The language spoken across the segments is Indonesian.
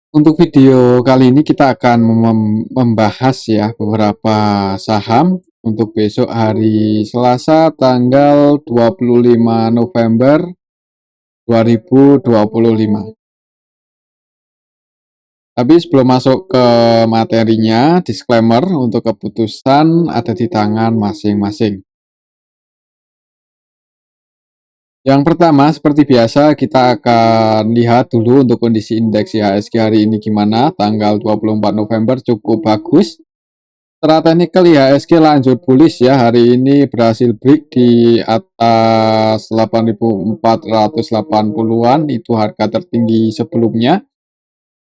Untuk video kali ini kita akan membahas ya beberapa saham untuk besok hari Selasa tanggal 25 November 2025. Tapi sebelum masuk ke materinya, disclaimer untuk keputusan ada di tangan masing-masing. Yang pertama, seperti biasa, kita akan lihat dulu untuk kondisi indeks IHSG hari ini gimana. Tanggal 24 November cukup bagus. Secara teknikal IHSG lanjut bullish ya, hari ini berhasil break di atas 8.480-an, itu harga tertinggi sebelumnya.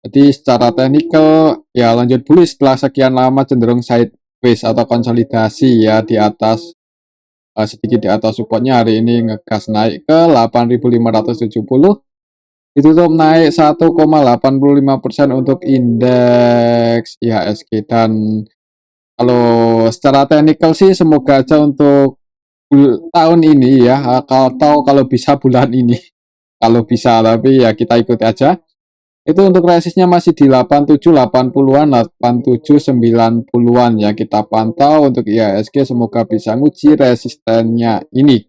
Jadi secara teknikal ya lanjut bullish setelah sekian lama cenderung sideways atau konsolidasi ya di atas sedikit di atas supportnya. Hari ini ngegas naik ke 8.570, ditutup naik 1,85% untuk indeks IHSG. Dan kalau secara teknikal sih semoga aja untuk tahun ini ya, kalau bisa bulan ini, kalau bisa, tapi ya kita ikuti aja. Itu untuk resistnya masih di 8780-an, 8790-an ya, kita pantau untuk IHSG, semoga bisa nguji resistennya ini.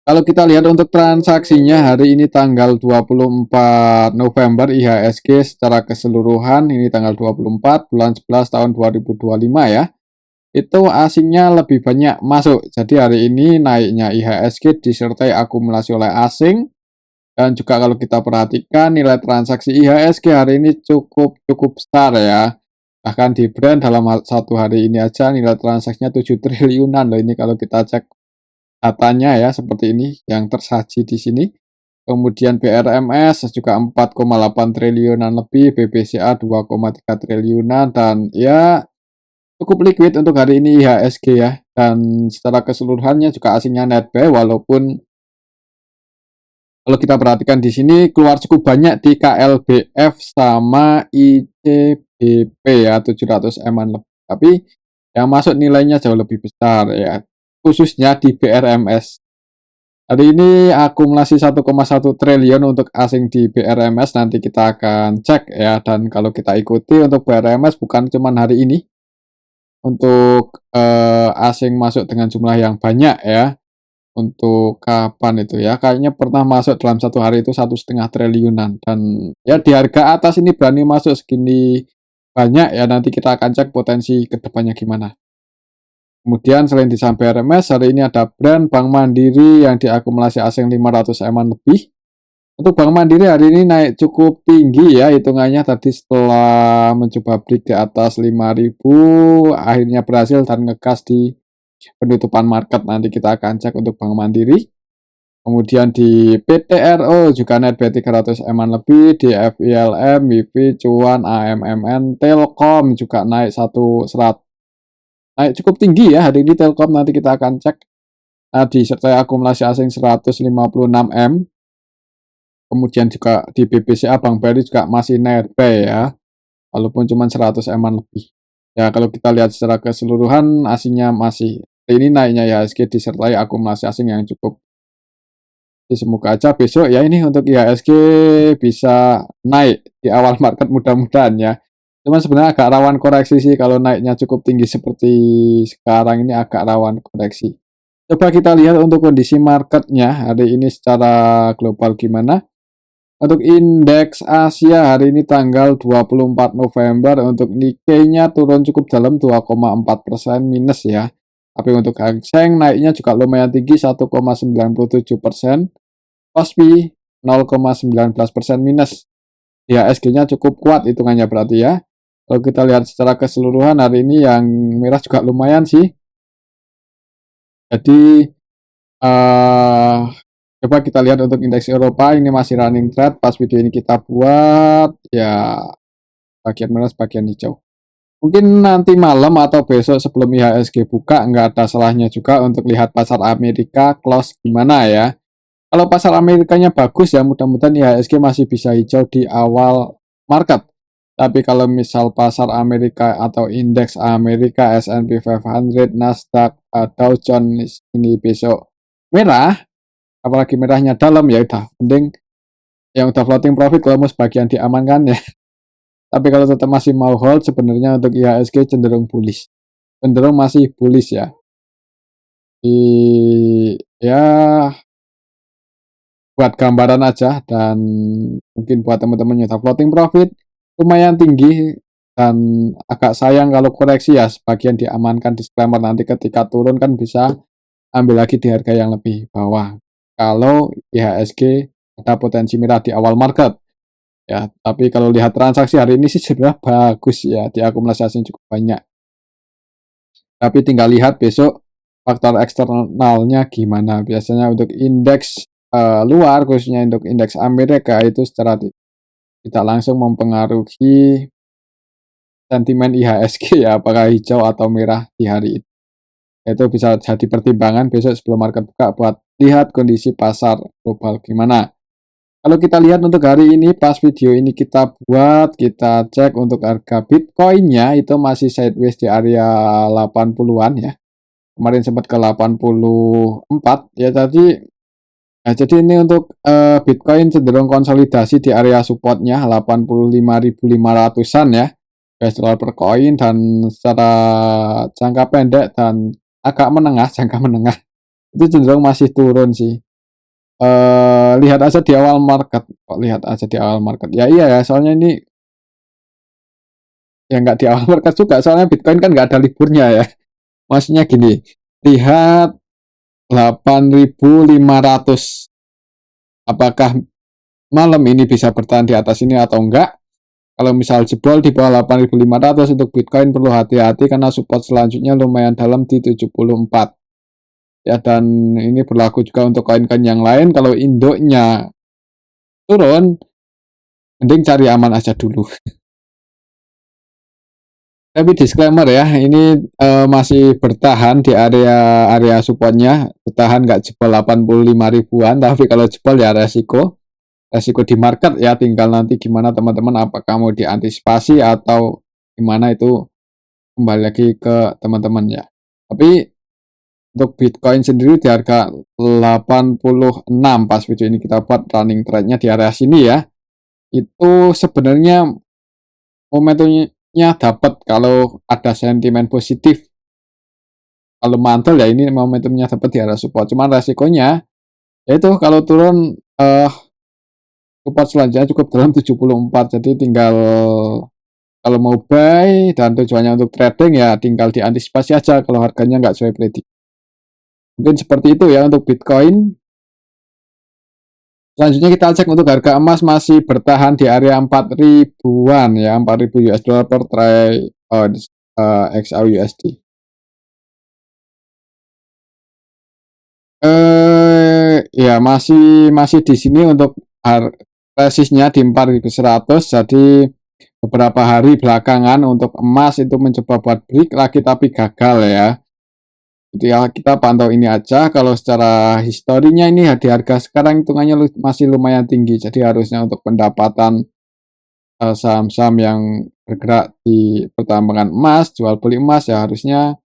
Kalau kita lihat untuk transaksinya hari ini tanggal 24 November, IHSG secara keseluruhan ini tanggal 24 bulan 11 tahun 2025 ya, itu asingnya lebih banyak masuk. Jadi hari ini naiknya IHSG disertai akumulasi oleh asing. Dan juga kalau kita perhatikan nilai transaksi IHSG hari ini cukup besar ya. Bahkan di Brand dalam satu hari ini aja nilai transaksinya 7 triliunan loh, ini kalau kita cek datanya ya seperti ini yang tersaji di sini. Kemudian BRMS juga 4,8 triliunan lebih, BBCA 2,3 triliunan, dan ya cukup liquid untuk hari ini IHSG ya. Dan secara keseluruhannya juga asingnya net buy, walaupun kalau kita perhatikan di sini keluar cukup banyak di KLBF sama ICBP ya, 700 M-an lebih. Tapi yang masuk nilainya jauh lebih besar ya, khususnya di BRMS. Hari ini akumulasi 1,1 triliun untuk asing di BRMS, nanti kita akan cek ya. Dan kalau kita ikuti untuk BRMS bukan cuma hari ini, untuk asing masuk dengan jumlah yang banyak ya. Untuk kapan itu ya, kayaknya pernah masuk dalam satu hari itu 1,5 triliunan, dan ya di harga atas ini berani masuk segini banyak ya, nanti kita akan cek potensi kedepannya gimana. Kemudian selain di saham BRMS, hari ini ada Brand, Bank Mandiri yang diakumulasi asing 500 M-an lebih. Untuk Bank Mandiri hari ini naik cukup tinggi ya hitungannya, tadi setelah mencoba break di atas 5.000 akhirnya berhasil dan ngegas di penutupan market. Nanti kita akan cek untuk Bank Mandiri. Kemudian di PTRO juga net B 300 M-an lebih, di FILM, WIFI, Cuan, AMMN, Telkom juga naik naik cukup tinggi ya hari ini Telkom, nanti kita akan cek. Nah, disertai akumulasi asing 156 M. Kemudian juga di BBCA Bank BRI juga masih net buy ya, walaupun cuma 100 M-an lebih. Ya kalau kita lihat secara keseluruhan asingnya masih ini naiknya ya, IHSG disertai akumulasi asing yang cukup. Jadi semoga aja besok ya ini untuk IHSG bisa naik di awal market, mudah-mudahan ya. Cuman sebenarnya agak rawan koreksi sih, kalau naiknya cukup tinggi seperti sekarang ini agak rawan koreksi. Coba kita lihat untuk kondisi marketnya hari ini secara global gimana. Untuk indeks Asia hari ini tanggal 24 November, untuk Nikkei-nya turun cukup dalam 2,4% minus ya. Tapi untuk Hang Seng naiknya juga lumayan tinggi 1,97%. Kospi 0,19% minus. IHSG-nya cukup kuat hitungannya berarti ya. Kalau kita lihat secara keseluruhan hari ini yang merah juga lumayan sih. Jadi coba kita lihat untuk indeks Eropa, ini masih running trade pas video ini kita buat ya, bagian merah bagian hijau. Mungkin nanti malam atau besok sebelum IHSG buka nggak ada salahnya juga untuk lihat pasar Amerika close gimana ya. Kalau pasar Amerikanya bagus ya, mudah-mudahan IHSG masih bisa hijau di awal market. Tapi kalau misal pasar Amerika atau indeks Amerika, S&P 500, Nasdaq, Dow Jones ini besok merah, apalagi merahnya dalam, ya udah mending yang udah floating profit kalau mau sebagian diamankan ya. Tapi kalau tetap masih mau hold, sebenarnya untuk IHSG cenderung bullish. Cenderung masih bullish ya. Ya buat gambaran aja, dan mungkin buat teman-teman yang floating profit lumayan tinggi, dan agak sayang kalau koreksi ya, sebagian diamankan, disclaimer nanti ketika turun kan bisa ambil lagi di harga yang lebih bawah kalau IHSG ada potensi merah di awal market ya. Tapi kalau lihat transaksi hari ini sih sebenarnya bagus ya, diakumulasinya cukup banyak, tapi tinggal lihat besok faktor eksternalnya gimana. Biasanya untuk indeks luar, khususnya untuk indeks Amerika, itu secara tidak langsung mempengaruhi sentimen IHSG ya, apakah hijau atau merah di hari itu. Itu bisa jadi pertimbangan besok sebelum market buka buat lihat kondisi pasar global gimana. Kalau kita lihat untuk hari ini, pas video ini kita buat, kita cek untuk harga Bitcoin-nya itu masih sideways di area 80-an ya. Kemarin sempat ke 84 ya tadi. Nah, jadi ini untuk Bitcoin cenderung konsolidasi di area supportnya 85.500-an ya. US dollar per koin, dan secara jangka pendek dan agak menengah, jangka menengah itu cenderung masih turun sih. Lihat aja di awal market, kok lihat aja di awal market. Ya iya ya, soalnya ini ya nggak di awal market juga, soalnya Bitcoin kan nggak ada liburnya ya. Maksudnya gini, lihat 8.500. Apakah malam ini bisa bertahan di atas ini atau enggak? Kalau misal jebol di bawah 8.500 untuk Bitcoin perlu hati-hati karena support selanjutnya lumayan dalam di 74. Ya, dan ini berlaku juga untuk koin-koin yang lain. Kalau induknya turun, mending cari aman aja dulu. Tapi disclaimer ya, ini masih bertahan di area supportnya, bertahan nggak jebol 85 ribuan, tapi kalau jebol ya resiko di market ya, tinggal nanti gimana teman-teman, apakah mau diantisipasi atau gimana, itu kembali lagi ke teman-teman ya. Tapi untuk Bitcoin sendiri di harga 86 pas video ini kita buat, running trendnya di area sini ya, itu sebenarnya momentumnya dapat kalau ada sentimen positif. Kalau mantul ya ini momentumnya dapat di area support, cuman resikonya yaitu kalau turun support selanjutnya cukup dalam 74. Jadi tinggal kalau mau buy dan tujuannya untuk trading ya tinggal diantisipasi aja kalau harganya nggak sesuai prediksi. Mungkin seperti itu ya untuk Bitcoin. Selanjutnya kita cek untuk harga emas, masih bertahan di area 4 ribuan ya, 4.000 US dollar per troy XAU USD. Ya masih di sini untuk resistnya di 4.100. Jadi beberapa hari belakangan untuk emas itu mencoba buat break lagi tapi gagal ya. Jadi ya kita pantau ini aja. Kalau secara historinya ini di harga sekarang hitungannya masih lumayan tinggi. Jadi harusnya untuk pendapatan saham-saham yang bergerak di pertambangan emas, jual beli emas ya harusnya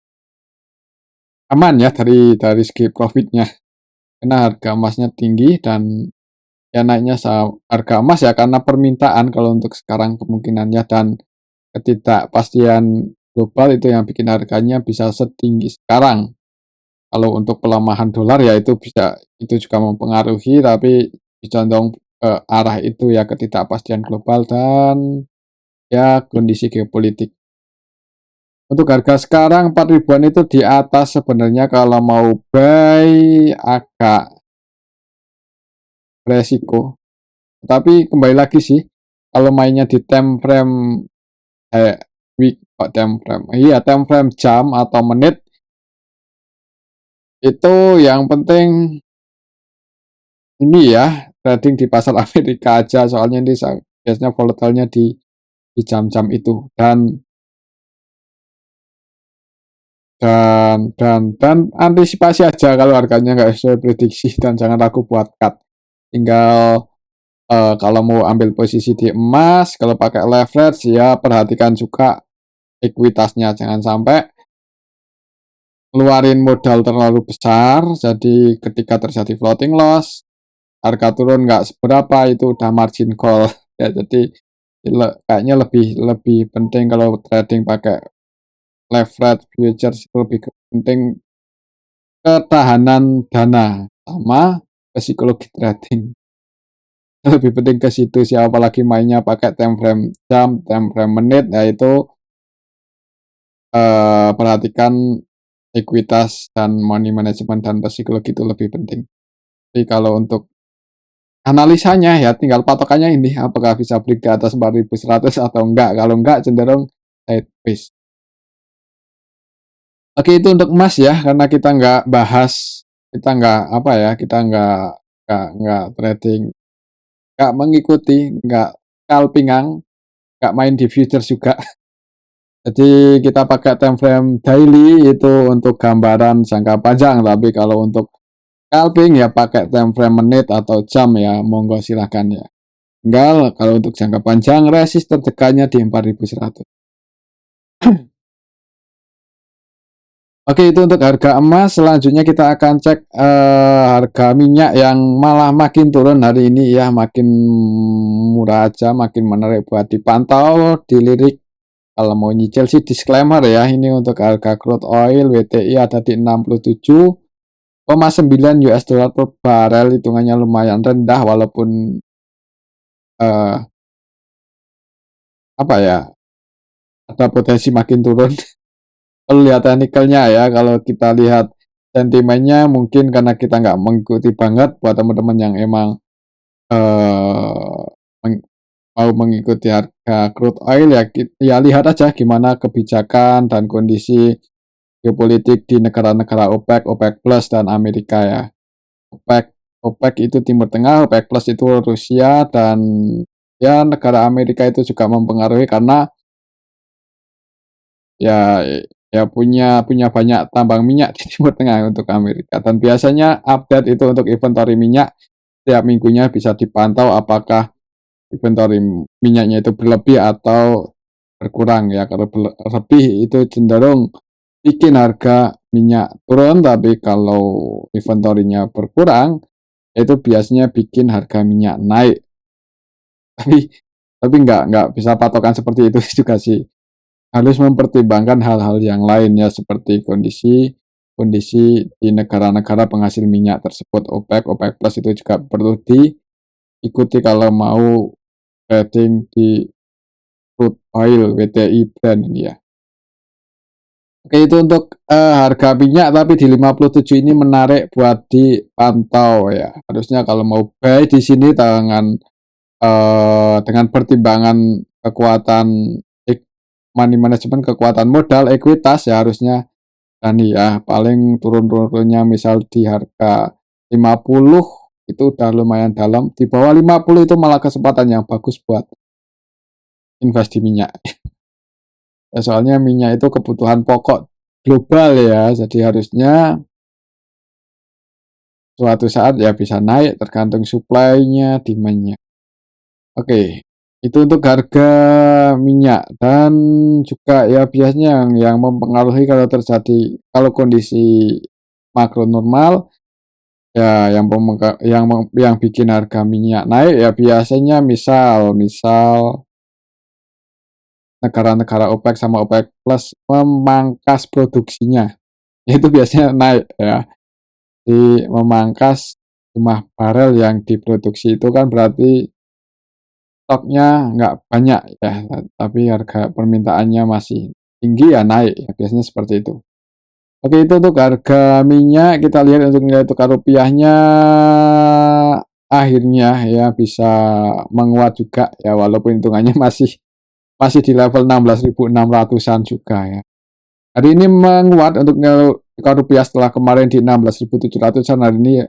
aman ya dari segi profitnya. Karena harga emasnya tinggi dan ya naiknya harga emas ya karena permintaan kalau untuk sekarang kemungkinannya, dan ketidakpastian global itu yang bikin harganya bisa setinggi sekarang. Kalau untuk pelemahan dolar ya itu juga mempengaruhi, tapi condong ke arah itu ya, ketidakpastian global dan ya kondisi geopolitik. Untuk harga sekarang 4 ribuan itu di atas sebenarnya, kalau mau buy agak resiko. Tapi kembali lagi sih, kalau mainnya di time frame week, time frame, iya time frame jam atau menit, itu yang penting ini ya trading di pasar Amerika aja, soalnya ini biasanya volatilnya di jam-jam itu, dan antisipasi aja kalau harganya nggak sesuai prediksi, dan jangan ragu buat cut. Tinggal kalau mau ambil posisi di emas, kalau pakai leverage ya perhatikan juga ekuitasnya, jangan sampai ngeluarin modal terlalu besar, jadi ketika terjadi floating loss harga turun nggak seberapa itu udah margin call ya. Jadi kayaknya lebih lebih penting kalau trading pakai leverage futures itu lebih penting ketahanan dana sama psikologi trading. Lebih penting ke situ sih, apalagi mainnya pakai time frame jam, time frame menit, yaitu perhatikan ekuitas dan money management dan psikologi itu lebih penting. Jadi kalau untuk analisanya ya tinggal patokannya ini, apakah bisa break di atas 4.100 atau enggak. Kalau enggak cenderung sideways. Oke, itu untuk emas ya, karena kita nggak bahas, kita nggak apa ya, kita nggak trading, nggak mengikuti, nggak scalpingan, nggak main di futures juga. Jadi kita pakai time frame daily itu untuk gambaran jangka panjang, tapi kalau untuk scalping ya pakai time frame menit atau jam ya, monggo silahkan ya. Tinggal kalau untuk jangka panjang resist terdekatnya di 4.100. Oke, itu untuk harga emas. Selanjutnya kita akan cek harga minyak yang malah makin turun hari ini ya, makin murah aja, makin menarik buat dipantau, dilirik. Kalau mau nyicil sih disclaimer ya, ini untuk harga crude oil WTI ada di 67,9 US dollar per barel, hitungannya lumayan rendah walaupun eh, apa ya, ada potensi makin turun. Kalau lihat teknikalnya ya, kalau kita lihat sentimennya mungkin karena kita nggak mengikuti banget buat teman-teman yang emang eh, mau mengikuti harga crude oil ya, ya lihat aja gimana kebijakan dan kondisi geopolitik di negara-negara OPEC, OPEC Plus dan Amerika ya. OPEC OPEC itu Timur Tengah, OPEC Plus itu Rusia, dan ya negara Amerika itu juga mempengaruhi karena ya ya punya punya banyak tambang minyak di Timur Tengah untuk Amerika, dan biasanya update itu untuk inventory minyak setiap minggunya bisa dipantau apakah inventory minyaknya itu berlebih atau berkurang ya. Kalau berlebih itu cenderung bikin harga minyak turun, tapi kalau inventory-nya berkurang itu biasanya bikin harga minyak naik. Tapi nggak bisa patokan seperti itu juga sih. Harus mempertimbangkan hal-hal yang lainnya seperti kondisi kondisi di negara-negara penghasil minyak tersebut. OPEC, OPEC Plus itu juga perlu diikuti kalau mau trading di crude oil WTI Brent ini ya. Oke, itu untuk harga minyak, tapi di 57 ini menarik buat dipantau ya. Harusnya kalau mau buy di sini dengan pertimbangan kekuatan money management, kekuatan modal, ekuitas ya harusnya. Dan ya paling turun-turunnya misal di harga 50 itu udah lumayan dalam. Di bawah 50 itu malah kesempatan yang bagus buat invest di minyak. Ya, soalnya minyak itu kebutuhan pokok global ya, jadi harusnya suatu saat ya bisa naik tergantung supply-nya, demand-nya. Oke, itu untuk harga minyak, dan juga ya biasanya yang mempengaruhi kalau terjadi, kalau kondisi makro normal ya, yang bikin harga minyak naik ya biasanya misal misal negara-negara OPEC sama OPEC Plus memangkas produksinya, itu biasanya naik ya. Di memangkas jumlah barel yang diproduksi itu kan berarti stoknya nggak banyak ya, tapi harga permintaannya masih tinggi ya naik ya, biasanya seperti itu. Oke, itu untuk harga minyak. Kita lihat untuk nilai tukar rupiahnya akhirnya ya bisa menguat juga ya, walaupun hitungannya masih masih di level 16.600-an juga ya. Hari ini menguat untuk nilai tukar rupiah setelah kemarin di 16.700-an, hari ini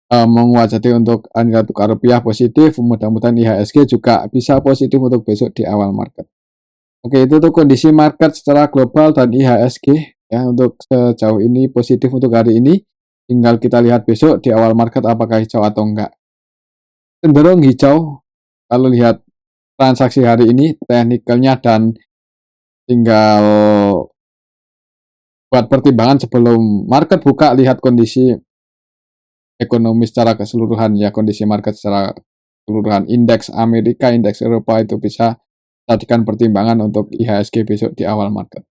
menguat. Jadi untuk nilai tukar rupiah positif, mudah-mudahan IHSG juga bisa positif untuk besok di awal market. Oke, itu tuh kondisi market secara global dan IHSG ya, untuk sejauh ini positif untuk hari ini. Tinggal kita lihat besok di awal market apakah hijau atau enggak. Cenderung hijau kalau lihat transaksi hari ini teknikalnya, dan tinggal buat pertimbangan sebelum market buka, lihat kondisi ekonomi secara keseluruhan ya, kondisi market secara keseluruhan. Indeks Amerika, indeks Eropa itu bisa jadikan pertimbangan untuk IHSG besok di awal market.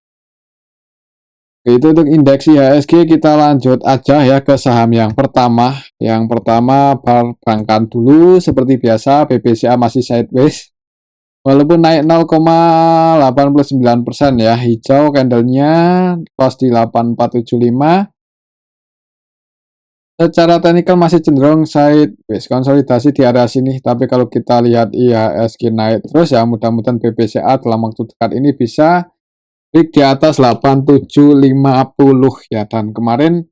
Itu untuk indeks IHSG. Kita lanjut aja ya ke saham yang pertama. Yang pertama perbankan dulu, seperti biasa BBCA masih sideways. Walaupun naik 0,89% ya, hijau candlenya close di 8475. Secara teknikal masih cenderung sideways, konsolidasi di area sini. Tapi kalau kita lihat IHSG naik terus ya, mudah-mudahan BBCA dalam waktu dekat ini bisa break di atas 8750 ya. Dan kemarin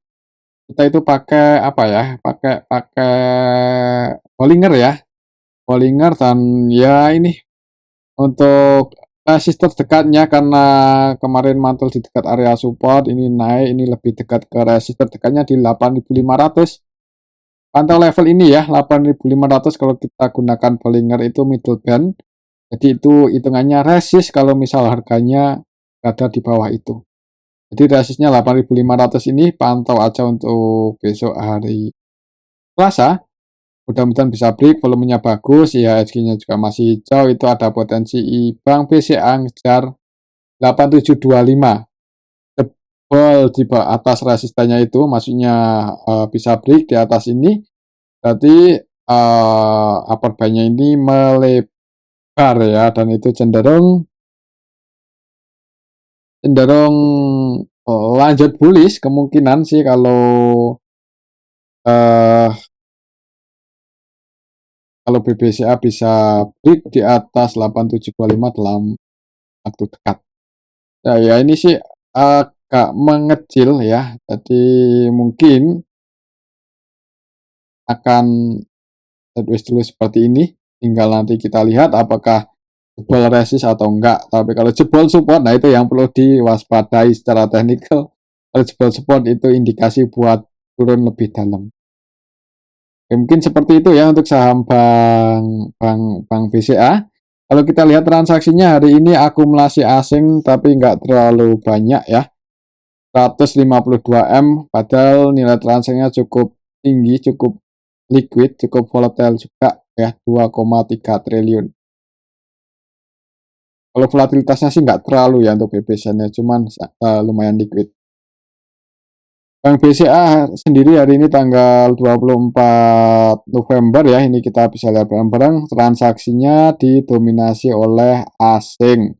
kita itu pakai apa ya? Pakai Bollinger ya. Bollinger, dan ya ini untuk resisten terdekatnya, karena kemarin mantul di dekat area support, ini naik, ini lebih dekat ke resisten terdekatnya di 8500. Pantau level ini ya, 8500 kalau kita gunakan Bollinger itu middle band. Jadi itu hitungannya resist kalau misal harganya berada di bawah itu. Jadi resistnya 8500 ini pantau aja untuk besok hari Selasa. Mudah-mudahan bisa break, volumenya bagus, IHSG-nya juga masih hijau, itu ada potensi Bank BCA ngejar 8725. Jebol di atas resistannya itu, maksudnya bisa break di atas ini, berarti upper band-nya ini melebar ya, dan itu cenderung lanjut bullish kemungkinan sih kalau uh, kalau BBCA bisa break di atas 8725 dalam waktu dekat. Ya ini sih agak mengecil ya, jadi mungkin akan sideways dulu seperti ini. Tinggal nanti kita lihat apakah jebol resist atau enggak. Tapi kalau jebol support, nah itu yang perlu diwaspadai secara teknikal. Kalau jebol support itu indikasi buat turun lebih dalam. Ya, mungkin seperti itu ya untuk saham Bank BCA. Kalau kita lihat transaksinya hari ini akumulasi asing tapi nggak terlalu banyak ya. 152M, padahal nilai transaksinya cukup tinggi, cukup liquid, cukup volatile juga ya, 2,3 triliun. Kalau volatilitasnya sih nggak terlalu ya untuk BBCA-nya, cuman lumayan liquid. Bank BCA sendiri hari ini tanggal 24 November ya, ini kita bisa lihat bareng-bareng, transaksinya didominasi oleh asing.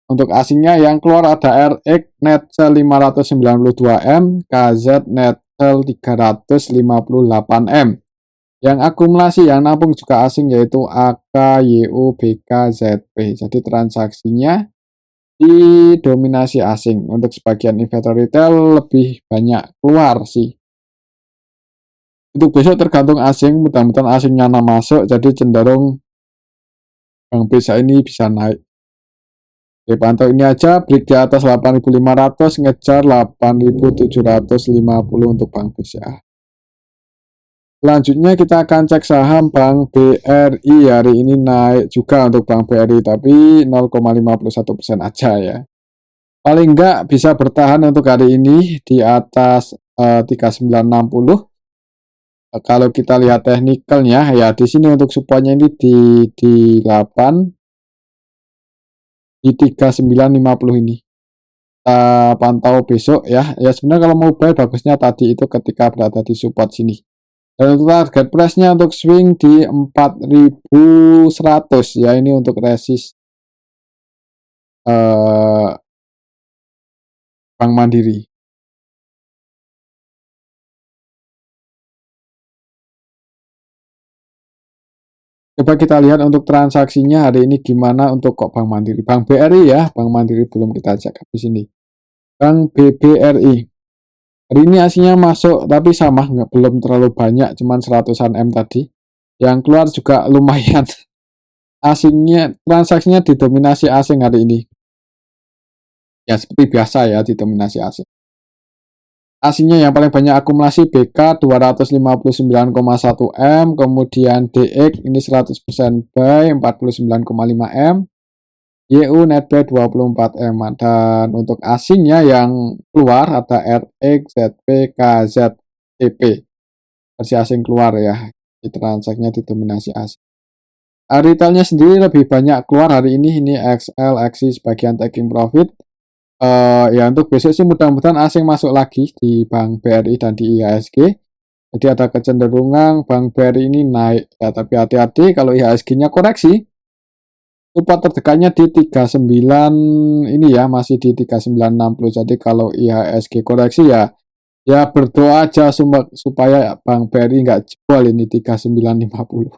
Untuk asingnya yang keluar ada RX net sell 592M, KZ net sell 358M. Yang akumulasi yang nampung juga asing yaitu AK, YU, BK, ZP. Jadi transaksinya didominasi asing. Untuk sebagian investor retail lebih banyak keluar sih. Untuk besok tergantung asing, mudah-mudahan asingnya masuk, jadi cenderung Bank BCA ini bisa naik. Oke, pantau ini aja, break di atas 8500, ngejar 8750 untuk Bank BCA. Selanjutnya kita akan cek saham Bank BRI. Hari ini naik juga untuk Bank BRI, tapi 0,51% aja ya. Paling enggak bisa bertahan untuk hari ini di atas 3960. Kalau kita lihat teknikalnya ya, di sini untuk supportnya ini di 8, di 3950 ini. Kita pantau besok ya. Ya sebenarnya kalau mau buy bagusnya tadi itu ketika berada di support sini. Dan untuk target price-nya untuk swing di 4100 ya, ini untuk resist Bank Mandiri. Coba kita lihat untuk transaksinya hari ini gimana untuk kok Bank Mandiri. Bank BRI ya, Bank Mandiri belum kita cek di sini. Bank BBRI. Hari ini aslinya masuk tapi sama, belum terlalu banyak, cuman 100-an M tadi. Yang keluar juga lumayan. Asingnya, transaksinya didominasi asing hari ini. Ya seperti biasa ya, didominasi asing. Asingnya yang paling banyak akumulasi BK 259,1 M, kemudian DX ini 100% buy 49,5 M, YU net buy 24 M, dan untuk asingnya yang keluar ada RX, ZP, KZ, EP. versi asing keluar ya, di transaksinya didominasi asing. Retailnya sendiri lebih banyak keluar hari ini XL, XI sebagian taking profit. Ya untuk besok sih mudah-mudahan asing masuk lagi di Bank BRI dan di IHSG. Jadi ada kecenderungan Bank BRI ini naik ya, tapi hati-hati kalau IHSG-nya koreksi. Support terdekatnya di 39 ini ya, masih di 3960. Jadi kalau IHSG koreksi ya berdoa aja supaya Bank BRI nggak jebol ini 3950.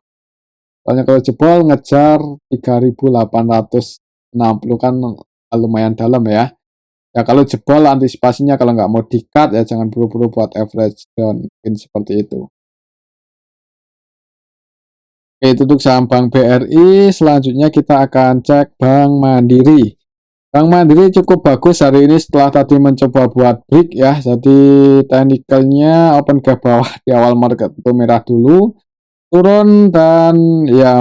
Soalnya kalau jebol ngejar 3860 kan lumayan dalam ya. Ya kalau jebol antisipasinya kalau nggak mau di-cut ya jangan buru-buru buat average down, mungkin seperti itu. Oke, itu untuk saham Bank BRI. Selanjutnya kita akan cek Bank Mandiri. Bank Mandiri cukup bagus hari ini setelah tadi mencoba buat break ya. Jadi teknikalnya open gap bawah di awal market itu merah dulu, turun dan ya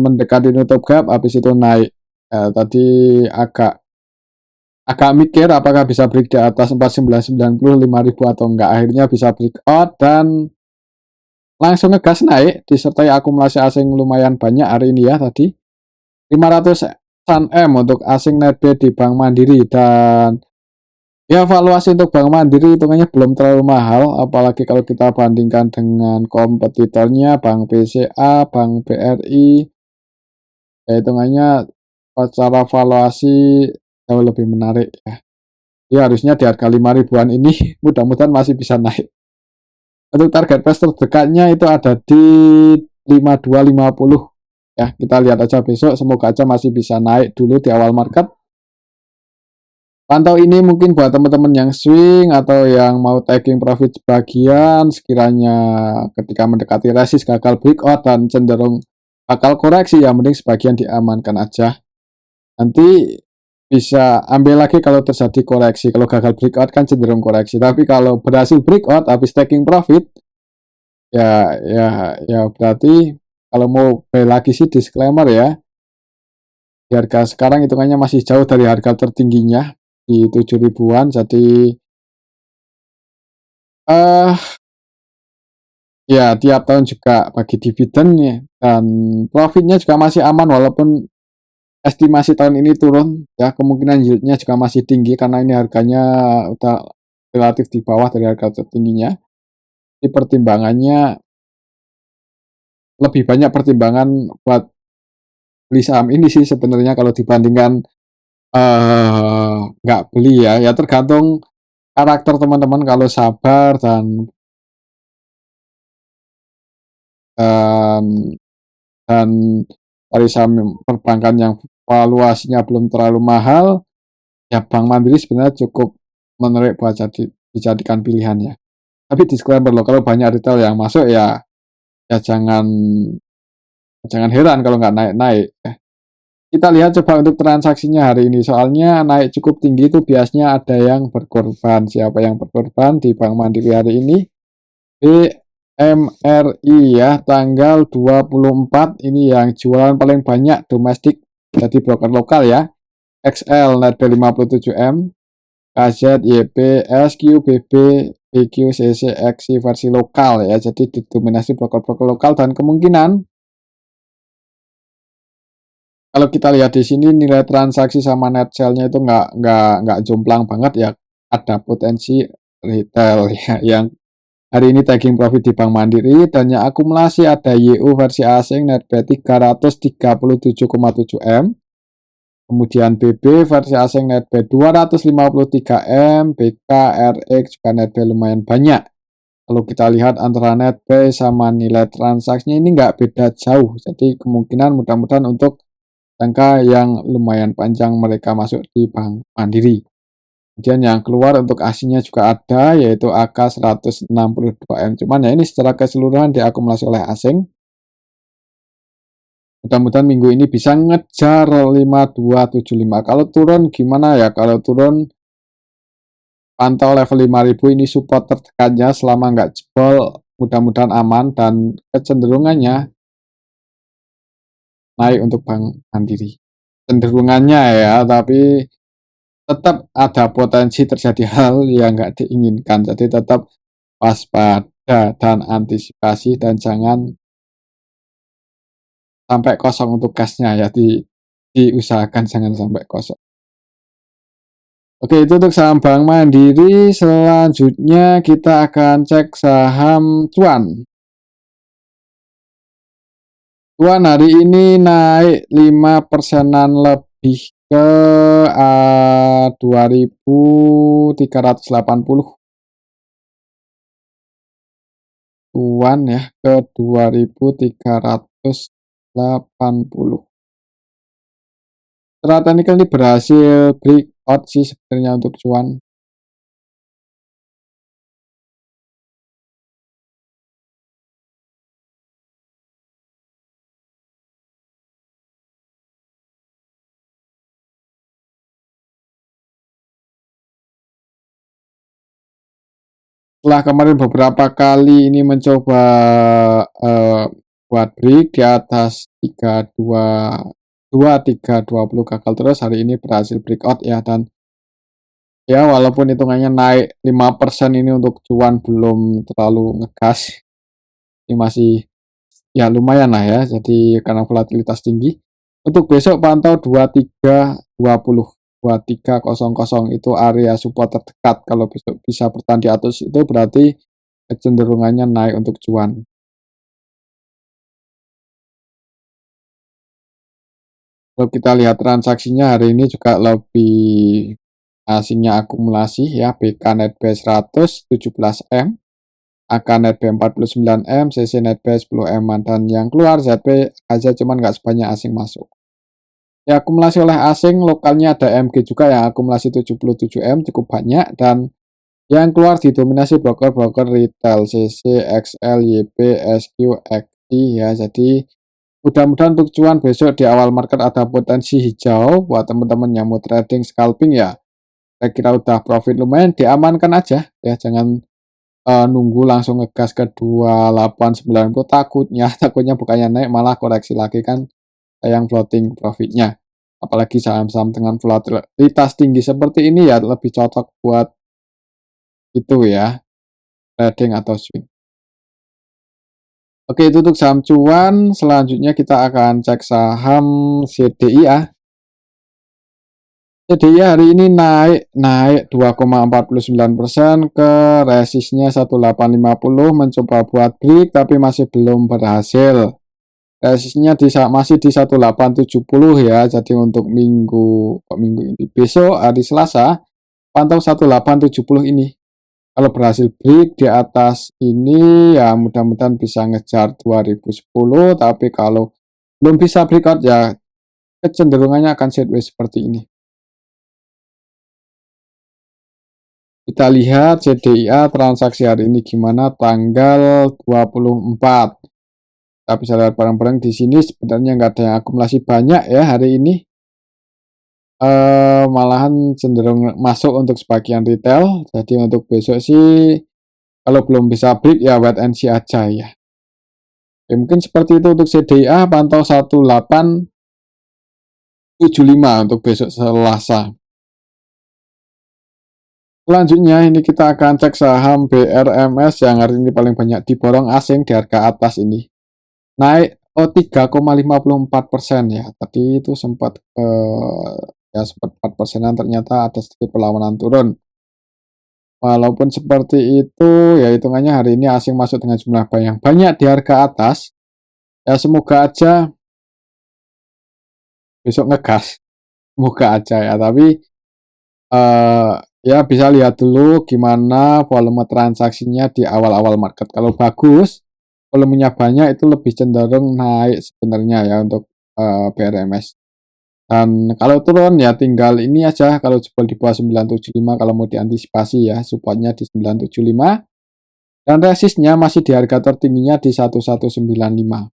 mendekati nutup gap, habis itu naik. Ya, tadi agak agak mikir apakah bisa break di atas 4990 5.000 atau enggak. Akhirnya bisa breakout dan langsung ngegas naik disertai akumulasi asing lumayan banyak hari ini ya tadi. 500-an M untuk asing netbet di Bank Mandiri dan ya valuasi untuk Bank Mandiri hitungannya belum terlalu mahal apalagi kalau kita bandingkan dengan kompetitornya Bank BCA, Bank BRI ya hitungannya secara valuasi jauh lebih menarik ya. Ya harusnya di harga 5 ribuan ini mudah-mudahan masih bisa naik. Untuk target price terdekatnya itu ada di 5250 ya. Kita lihat aja besok, semoga aja masih bisa naik dulu di awal market. Pantau ini mungkin buat teman-teman yang swing atau yang mau taking profit sebagian sekiranya ketika mendekati resist gagal breakout dan cenderung bakal koreksi ya mending sebagian diamankan aja. Nanti bisa ambil lagi kalau terjadi koreksi. Kalau gagal breakout kan cenderung koreksi. Tapi kalau berhasil breakout habis taking profit ya berarti kalau mau beli lagi sih disclaimer ya. Di harga sekarang hitungannya masih jauh dari harga tertingginya di 7 ribuan. Jadi eh ya tiap tahun juga bagi dividen ya dan profitnya juga masih aman walaupun estimasi tahun ini turun ya, kemungkinan yieldnya juga masih tinggi karena ini harganya udah relatif di bawah dari harga tertingginya. Di pertimbangannya lebih banyak pertimbangan buat beli saham ini sih sebenarnya kalau dibandingkan nggak beli ya. Ya tergantung karakter teman-teman kalau sabar dan dan dari saham perbankan yang valuasinya belum terlalu mahal, ya Bank Mandiri sebenarnya cukup menarik buat dijadikan pilihan ya. Tapi disclaimer loh, kalau banyak retail yang masuk ya jangan heran kalau nggak naik-naik. Kita lihat coba untuk transaksinya hari ini. Soalnya naik cukup tinggi itu biasanya ada yang berkorban. Siapa yang berkorban di Bank Mandiri hari ini? BMRI ya, tanggal 24 ini yang jualan paling banyak domestik jadi broker lokal ya. XL net 57M, KZ, YP, SQ, BB, BQ, CC, XI versi lokal ya. Jadi didominasi broker-broker lokal dan kemungkinan kalau kita lihat di sini nilai transaksi sama net sale-nya itu nggak jomplang banget ya. Ada potensi retail ya yang hari ini taking profit di Bank Mandiri dan yang akumulasi ada YU versi asing netbet 337,7 M. Kemudian BB versi asing netbet 253 M, BK, RX juga netbet lumayan banyak. Kalau kita lihat antara netbet sama nilai transaksinya ini nggak beda jauh. Jadi kemungkinan mudah-mudahan untuk jangka yang lumayan panjang mereka masuk di Bank Mandiri. Kemudian yang keluar untuk aslinya juga ada yaitu AK 162M. Cuman ya ini secara keseluruhan diakumulasi oleh asing. Mudah-mudahan minggu ini bisa ngejar 5275. Kalau turun gimana ya? Kalau turun pantau level 5000 ini support terdekatnya selama nggak jebol mudah-mudahan aman dan kecenderungannya naik untuk Bank Mandiri. Cenderungannya ya, tapi tetap ada potensi terjadi hal yang nggak diinginkan. Jadi tetap waspada. dan antisipasi, dan jangan sampai kosong untuk kasnya ya, diusahakan jangan sampai kosong. Oke, itu untuk saham Bank Mandiri. Selanjutnya kita akan cek saham Cuan. Cuan hari ini naik 5%-an lebih ke 2.380. Cuan ya ke 2.380. Secara teknikal ini berhasil breakout sih sebenarnya untuk Cuan. Setelah kemarin beberapa kali ini mencoba buat break di atas 320 gagal terus, hari ini berhasil breakout ya, dan ya walaupun hitungannya naik 5% ini untuk Cuan belum terlalu ngegas. Ini masih ya lumayan lah ya, jadi karena volatilitas tinggi. Untuk besok pantau 2320. 2300 itu area support terdekat. Kalau besok bisa bertahan di atas itu berarti kecenderungannya naik untuk Cuan. Kalau kita lihat transaksinya hari ini juga lebih asingnya akumulasi ya, BK Netbuy 100 17M, AK Netbuy 49M, CC Netbuy 10M, dan yang keluar ZP aja cuman nggak sebanyak asing masuk. Ya, akumulasi oleh asing, lokalnya ada MG juga yang akumulasi 77M, cukup banyak, dan yang keluar didominasi broker-broker retail, CC, XL, YP, SQ, XT ya. Jadi mudah-mudahan untuk Cuan besok di awal market ada potensi hijau buat teman-teman yang mau trading scalping ya. Saya kira udah profit lumayan, diamankan aja ya, jangan nunggu langsung ngegas ke 2890, takutnya bukannya naik malah koreksi lagi kan, yang floating profitnya. Apalagi saham-saham dengan volatilitas tinggi seperti ini ya lebih cocok buat itu ya, trading atau swing. Oke, itu untuk saham Cuan. Selanjutnya kita akan cek saham CDIA. CDIA hari ini naik 2,49% ke resistnya 1850, mencoba buat break tapi masih belum berhasil. Resistnya masih di 1870 ya. Jadi untuk minggu ini, besok hari Selasa pantau 1870 ini. Kalau berhasil break di atas ini ya mudah-mudahan bisa ngejar 2010, tapi kalau belum bisa breakout ya kecenderungannya akan sideways seperti ini. Kita lihat CDIA transaksi hari ini gimana tanggal 24. Kita bisa lihat bareng-bareng di sini sebenarnya nggak ada yang akumulasi banyak ya hari ini. Malahan cenderung masuk untuk sebagian retail. Jadi untuk besok sih kalau belum bisa break ya wait and see aja ya. Oke, mungkin seperti itu untuk CDIA, pantau 1875 untuk besok Selasa. Selanjutnya ini kita akan cek saham BRMS yang hari ini paling banyak diborong asing di harga atas ini. Naik 3,54% ya. Tadi itu sempat ya sempat 4%-an, ternyata ada sedikit perlawanan turun. Walaupun seperti itu ya hitungannya hari ini asing masuk dengan jumlah yang banyak di harga atas. Ya semoga aja besok ngegas. Semoga aja ya, tapi ya bisa lihat dulu gimana volume transaksinya di awal-awal market. Kalau bagus, volumenya banyak, itu lebih cenderung naik sebenarnya ya untuk BRMS. Dan kalau turun ya tinggal ini aja, kalau jebol di bawah 975 kalau mau diantisipasi ya, supportnya di 975 dan resistnya masih di harga tertingginya di 1195.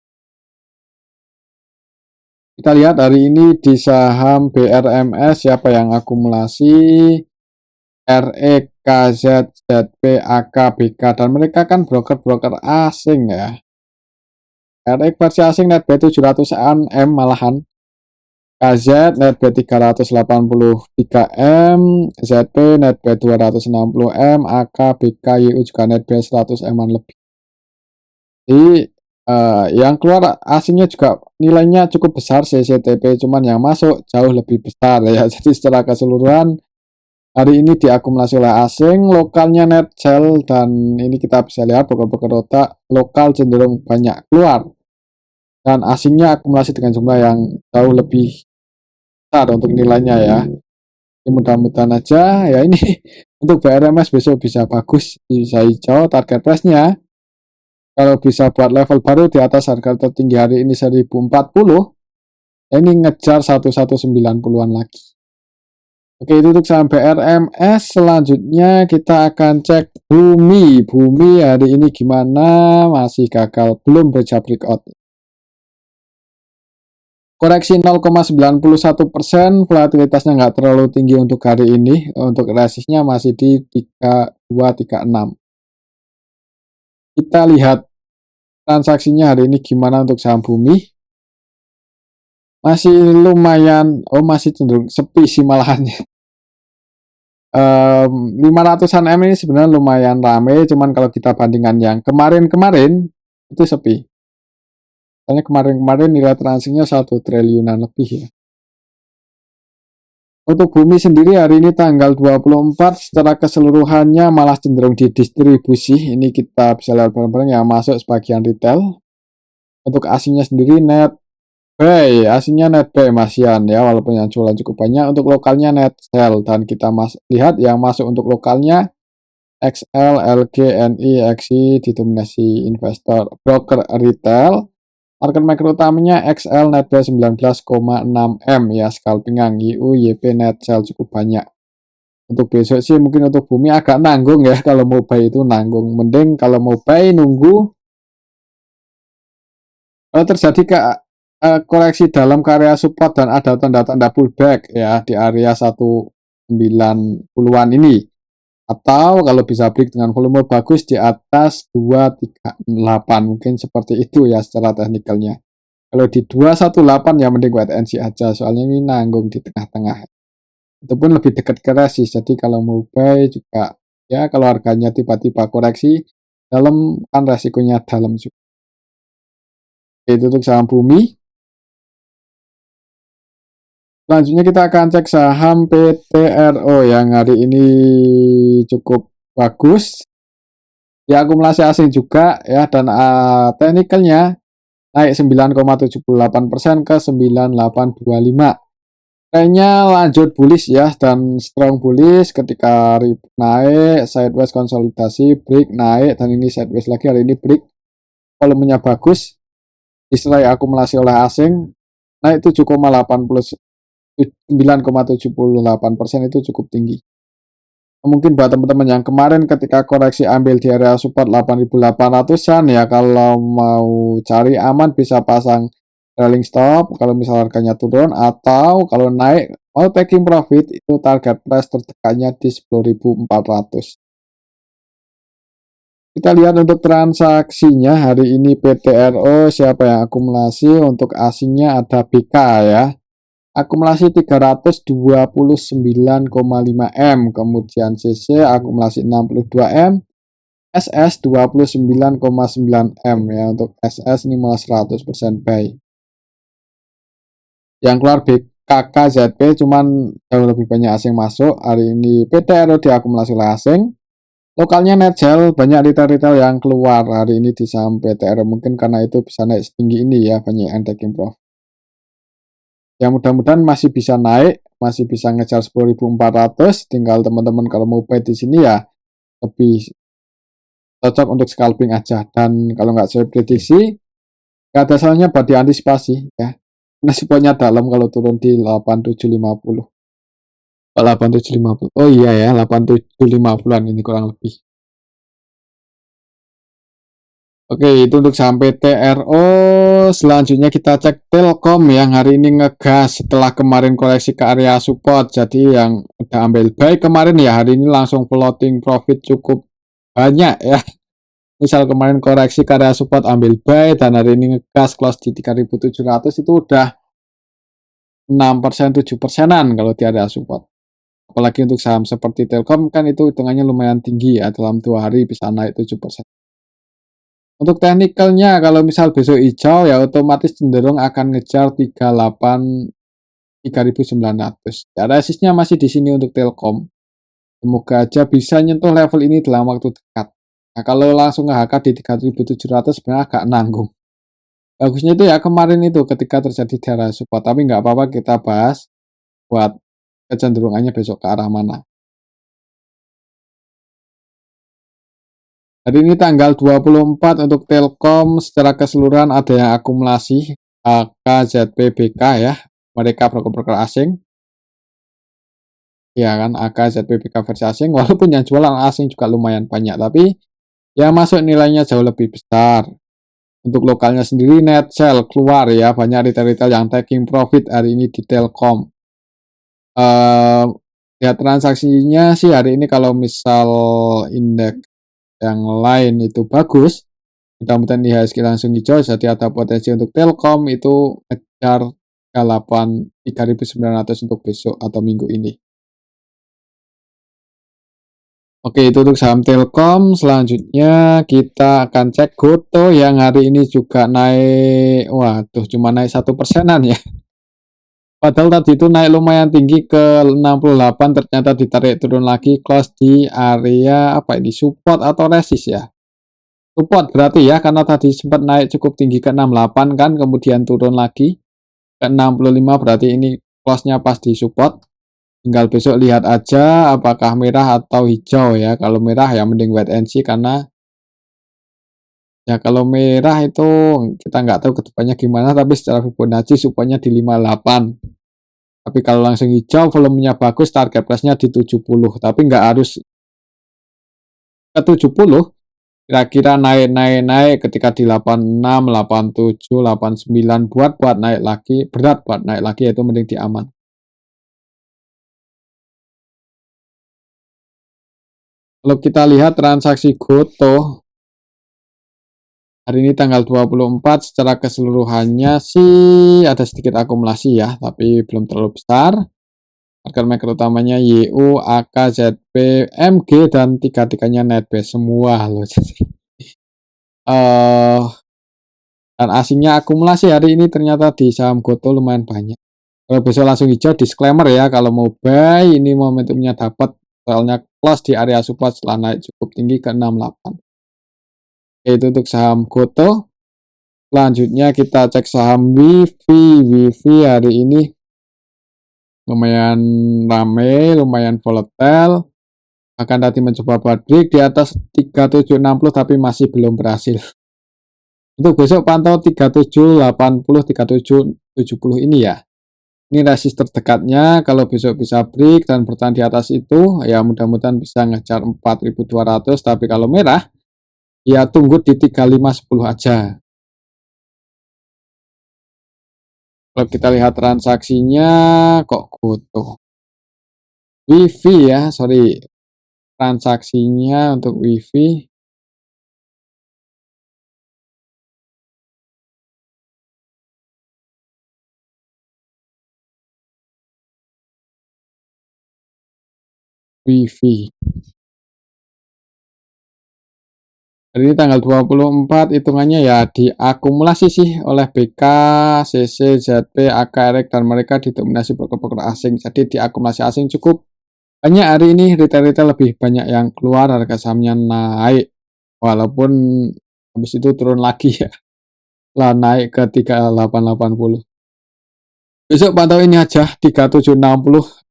Kita lihat hari ini di saham BRMS siapa yang akumulasi. RE, KZ, ZP, AK, BK, dan mereka kan broker-broker asing ya. RE versi asing Netbuy 700M malahan. KZ Netbuy 383M, ZP Netbuy 260M, AK, BK, YU juga Netbuy 100M lebih. Jadi, yang keluar asingnya juga nilainya cukup besar CCTP, cuman yang masuk jauh lebih besar ya. Jadi secara keseluruhan hari ini diakumulasi oleh asing, lokalnya net sell, dan ini kita bisa lihat broker-broker otak lokal cenderung banyak keluar dan asingnya akumulasi dengan jumlah yang jauh lebih besar untuk nilainya ya. Ini mudah-mudahan aja ya ini untuk BRMS besok bisa bagus, bisa hijau target price-nya. Kalau bisa buat level baru di atas harga tertinggi hari ini 1040, ya ini ngejar 1190-an lagi. Oke, itu untuk saham BRMS. Selanjutnya kita akan cek Bumi. Bumi hari ini gimana? Masih gagal, belum bisa breakout. Koreksi 0,91%, volatilitasnya nggak terlalu tinggi untuk hari ini. Untuk resistnya masih di 3236. Kita lihat transaksinya hari ini gimana untuk saham Bumi. Masih lumayan, masih cenderung sepi sih malahannya. 500-an M ini sebenarnya lumayan rame, cuman kalau kita bandingkan yang kemarin-kemarin itu sepi. Soalnya kemarin-kemarin nilai transaksinya 1 triliunan lebih ya. Untuk Bumi sendiri hari ini tanggal 24 secara keseluruhannya malah cenderung didistribusi. Ini kita bisa lihat barang-barang yang masuk sebagian retail. Untuk asingnya sendiri net buy, asingnya net buy masian ya, walaupun yang jualan cukup banyak. Untuk lokalnya net sell, dan kita lihat yang masuk untuk lokalnya XL, LG, NI, XI didominasi investor broker retail. Market maker utamanya XL net buy 19,6 M ya, scalpingan YU, YP net sell cukup banyak. Untuk besok sih mungkin untuk Bumi agak nanggung ya, kalau mau buy itu nanggung. Mending kalau mau buy nunggu kalau terjadi koreksi dalam area support dan ada tanda-tanda pullback ya di area 190-an ini. Atau kalau bisa break dengan volume bagus di atas 238, mungkin seperti itu ya secara teknikalnya. Kalau di 218 ya mending wait and see aja, soalnya ini nanggung di tengah-tengah. Itu pun lebih dekat ke resist, jadi kalau mau buy juga ya kalau harganya tiba-tiba koreksi dalam kan resikonya dalam juga. Itu untuk saham Bumi. Selanjutnya kita akan cek saham PTRO yang hari ini cukup bagus. Ya akumulasi asing juga ya, dan teknikalnya naik 9,78% ke 9825. Kayaknya lanjut bullish ya, dan strong bullish ketika naik, sideways konsolidasi, break, naik, dan ini sideways lagi, hari ini break. Volumenya bagus, disertai akumulasi oleh asing, naik 9,78% itu cukup tinggi. Mungkin buat teman-teman yang kemarin ketika koreksi ambil di area support 8.800-an ya, kalau mau cari aman bisa pasang trailing stop kalau misal harganya turun, atau kalau naik mau taking profit itu target price terdekatnya di 10.400. Kita lihat untuk transaksinya hari ini PTRO siapa yang akumulasi. Untuk asingnya ada BK ya, akumulasi 329,5 M, kemudian CC akumulasi 62 M, SS 29,9 M ya. Untuk SS ini malah 100% buy. Yang keluar BKKZP cuman jauh lebih banyak asing masuk. Hari ini PTRO diakumulasi oleh asing. Lokalnya net sell, banyak retail-retail yang keluar hari ini di saham PTRO, mungkin karena itu bisa naik setinggi ini ya, banyak yang taking profit. Ya mudah-mudahan masih bisa naik, masih bisa ngejar 10.400. Tinggal teman-teman kalau mau buy di sini ya lebih cocok untuk scalping aja, dan kalau nggak saya prediksi nggak ada salahnya buat diantisipasi ya, karena supportnya dalam kalau turun di 8750. 8750, oh iya ya, 8750-an ini kurang lebih. Oke, itu untuk sampai TRO. Selanjutnya kita cek Telkom yang hari ini ngegas setelah kemarin koreksi ke area support. Jadi yang udah ambil buy kemarin ya, hari ini langsung floating profit cukup banyak ya. Misal kemarin koreksi ke area support ambil buy, dan hari ini ngegas close di 3.700, itu udah 6% 7%-an kalau di area support. Apalagi untuk saham seperti Telkom kan itu hitungannya lumayan tinggi ya, dalam 2 hari bisa naik 7%. Untuk teknikalnya kalau misal besok hijau ya otomatis cenderung akan ngejar 38 3.900. Ya resistnya masih di sini untuk Telkom. Semoga aja bisa nyentuh level ini dalam waktu dekat. Nah, kalau langsung nge-HK di 3.700 sebenarnya agak nanggung. Bagusnya itu ya kemarin itu ketika terjadi daerah support, tapi nggak apa-apa kita bahas buat kecenderungannya besok ke arah mana. Hari ini tanggal 24 untuk Telkom secara keseluruhan ada yang akumulasi AKZPBK ya, mereka broker-broker asing. Ya kan, AKZPBK versi asing, walaupun yang jualan asing juga lumayan banyak, tapi ya masuk nilainya jauh lebih besar. Untuk lokalnya sendiri net sell keluar ya, banyak retail-retail yang taking profit hari ini di Telkom. Ya transaksinya sih hari ini kalau misal indeks yang lain itu bagus, mudah-mudahan IHSG langsung hijau, jadi ada potensi untuk Telkom itu ngejar 3.900 untuk besok atau minggu ini. Oke, itu untuk saham Telkom. Selanjutnya kita akan cek Goto yang hari ini juga naik, waduh cuma naik 1%-an ya. Padahal tadi itu naik lumayan tinggi ke 68, ternyata ditarik turun lagi, close di area apa ini, support atau resist ya. Support berarti ya, karena tadi sempat naik cukup tinggi ke 68 kan, kemudian turun lagi ke 65, berarti ini close-nya pas di support. Tinggal besok lihat aja apakah merah atau hijau ya. Kalau merah ya mending wait and see, karena ya kalau merah itu kita nggak tahu kedepannya gimana, tapi secara Fibonacci supportnya di 58. Tapi kalau langsung hijau volumenya bagus, target price-nya di 70, tapi nggak harus ke 70. Kira-kira naik ketika di 86, 87, 89, buat naik lagi, berat buat naik lagi, yaitu mending diaman. Kalau kita lihat transaksi Goto hari ini tanggal 24 secara keseluruhannya sih ada sedikit akumulasi ya, tapi belum terlalu besar. Market maker utamanya YU, AK, ZP, MG, dan tiga-tiganya netbase semua loh. Dan asingnya akumulasi hari ini ternyata di saham Goto lumayan banyak. Kalau besok langsung hijau, disclaimer ya, kalau mau buy ini momentumnya dapat, soalnya close di area support setelah naik cukup tinggi ke 68. Itu untuk saham Goto. Selanjutnya kita cek saham Wifi. Wifi hari ini lumayan rame, lumayan volatile. Akan tadi mencoba buat break di atas 3760 tapi masih belum berhasil. Untuk besok pantau 3780, 3770 ini ya. Ini resist terdekatnya, kalau besok bisa break dan bertahan di atas itu, ya mudah-mudahan bisa ngejar 4.200, tapi kalau merah, ya tunggu di 3510 aja. Kalau kita lihat transaksinya, kok Goto. Wifi ya, sorry. Transaksinya untuk Wifi. Wifi. Hari ini tanggal 24, hitungannya ya diakumulasi sih oleh BK, CC, ZP, AKRX, dan mereka didominasi broker-broker asing. Jadi diakumulasi asing cukup banyak hari ini, retail-retail lebih banyak yang keluar, harga sahamnya naik. Walaupun habis itu turun lagi ya. Lah naik ke 3880. Besok pantau ini aja 3760,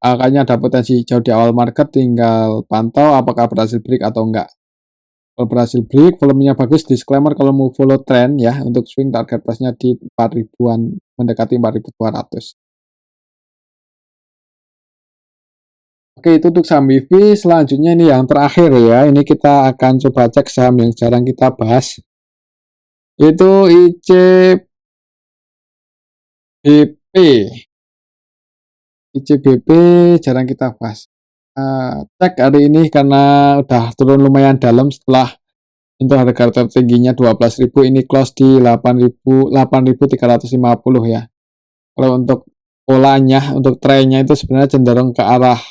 angkanya ada potensi hijau di awal market, tinggal pantau apakah berhasil break atau enggak. Kalau berhasil break, volumenya bagus, disclaimer kalau mau follow trend ya, untuk swing target price-nya di 4.000-an, mendekati 4.200. Oke, itu untuk saham WIFI. Selanjutnya ini yang terakhir ya, ini kita akan coba cek saham yang jarang kita bahas. Itu ICBP. ICBP jarang kita bahas. Cek hari ini karena udah turun lumayan dalam setelah untuk harga tertingginya 12.000, ini close di 8.350 ya. Kalau untuk polanya, untuk trennya itu sebenarnya cenderung ke arah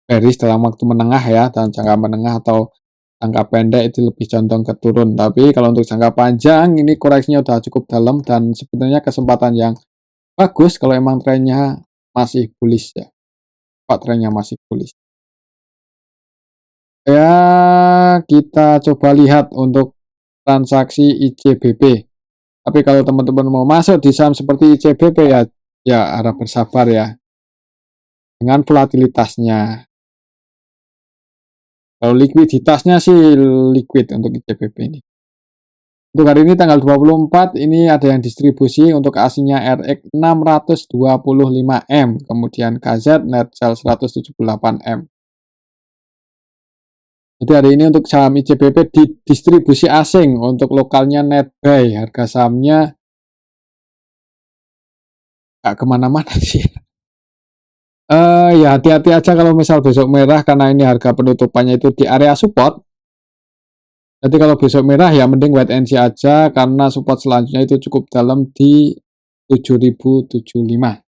bearish dalam waktu menengah ya, dan jangka menengah atau jangka pendek itu lebih condong ke turun. Tapi kalau untuk jangka panjang ini koreksinya udah cukup dalam dan sebenarnya kesempatan yang bagus kalau emang trennya masih bullish ya. Pak trennya masih bullish. Ya, kita coba lihat untuk transaksi ICBP. Tapi kalau teman-teman mau masuk di saham seperti ICBP ya harap bersabar ya dengan volatilitasnya. Kalau likuiditasnya sih liquid untuk ICBP ini. Untuk hari ini tanggal 24 ini ada yang distribusi untuk aslinya RX 625M, kemudian KZ net sell 178M. Jadi hari ini untuk saham ICBP di distribusi asing, untuk lokalnya net buy, harga sahamnya nggak kemana-mana sih. Ya hati-hati aja kalau misal besok merah karena ini harga penutupannya itu di area support. Jadi kalau besok merah ya mending wait and see aja karena support selanjutnya itu cukup dalam di 7075.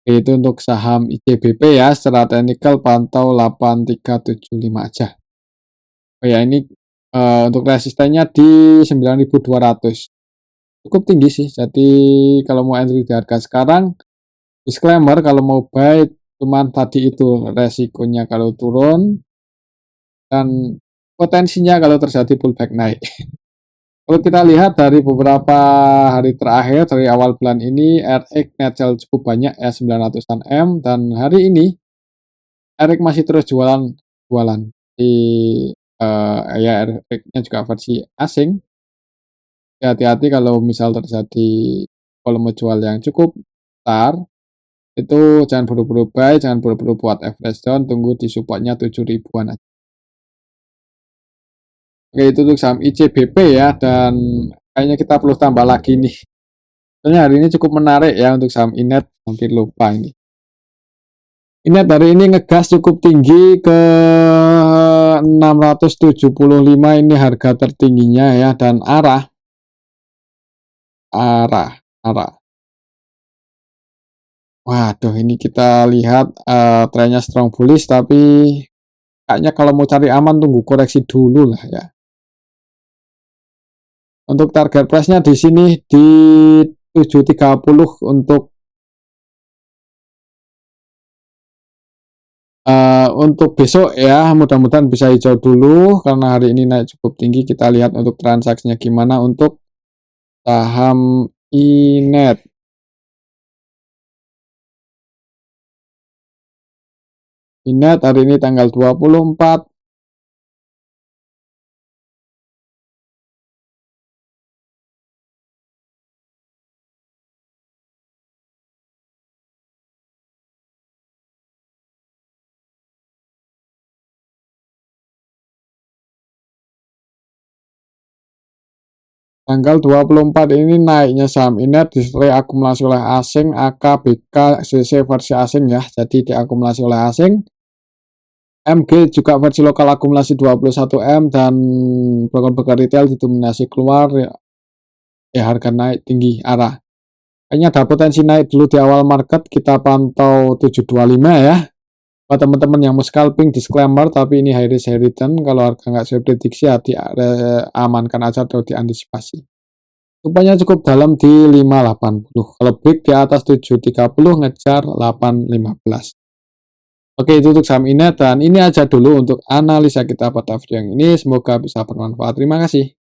Itu untuk saham ICBP ya, secara teknikal pantau 8375 aja. Oh ya ini untuk resistennya di 9200. Cukup tinggi sih. Jadi kalau mau entry di harga sekarang, disclaimer kalau mau buy cuman tadi itu resikonya kalau turun dan potensinya kalau terjadi pullback naik. Kalau kita lihat dari beberapa hari terakhir dari awal bulan ini RX net sell cukup banyak ya 900-an M dan hari ini RX masih terus jualan di ya RX-nya juga versi asing. Hati-hati kalau misal terjadi volume jual yang cukup besar itu jangan buru-buru buy, jangan buru-buru buat average down, tunggu di supportnya 7.000-an aja. Oke, itu untuk saham ICBP ya, dan kayaknya kita perlu tambah lagi nih. Soalnya hari ini cukup menarik ya untuk saham Inet, hampir lupa ini. Inet hari ini ngegas cukup tinggi ke 675 ini harga tertingginya ya, dan arah. Waduh, ini kita lihat trennya strong bullish, tapi kayaknya kalau mau cari aman tunggu koreksi dulu lah ya. Untuk target price-nya di sini di 730 untuk besok ya, mudah-mudahan bisa hijau dulu karena hari ini naik cukup tinggi. Kita lihat untuk transaksinya gimana untuk saham Inet. Inet hari ini tanggal 24. Tanggal 24 ini naiknya saham Inet disertai akumulasi oleh asing, AKBK CC versi asing ya, jadi diakumulasi oleh asing. MG juga versi lokal akumulasi 21M dan broker-broker retail didominasi keluar ya harga naik tinggi arah. Kayaknya ada potensi naik dulu di awal market, kita pantau 725 ya. Buat teman-teman yang mau scalping disclaimer, tapi ini high risk high return, kalau harga nggak sesuai prediksi hati amankan aja atau diantisipasi. Rupanya cukup dalam di 580. Kalau break di atas 730 ngejar 815. Oke, itu untuk saham Inet dan ini aja dulu untuk analisa kita pada video yang ini. Semoga bisa bermanfaat. Terima kasih.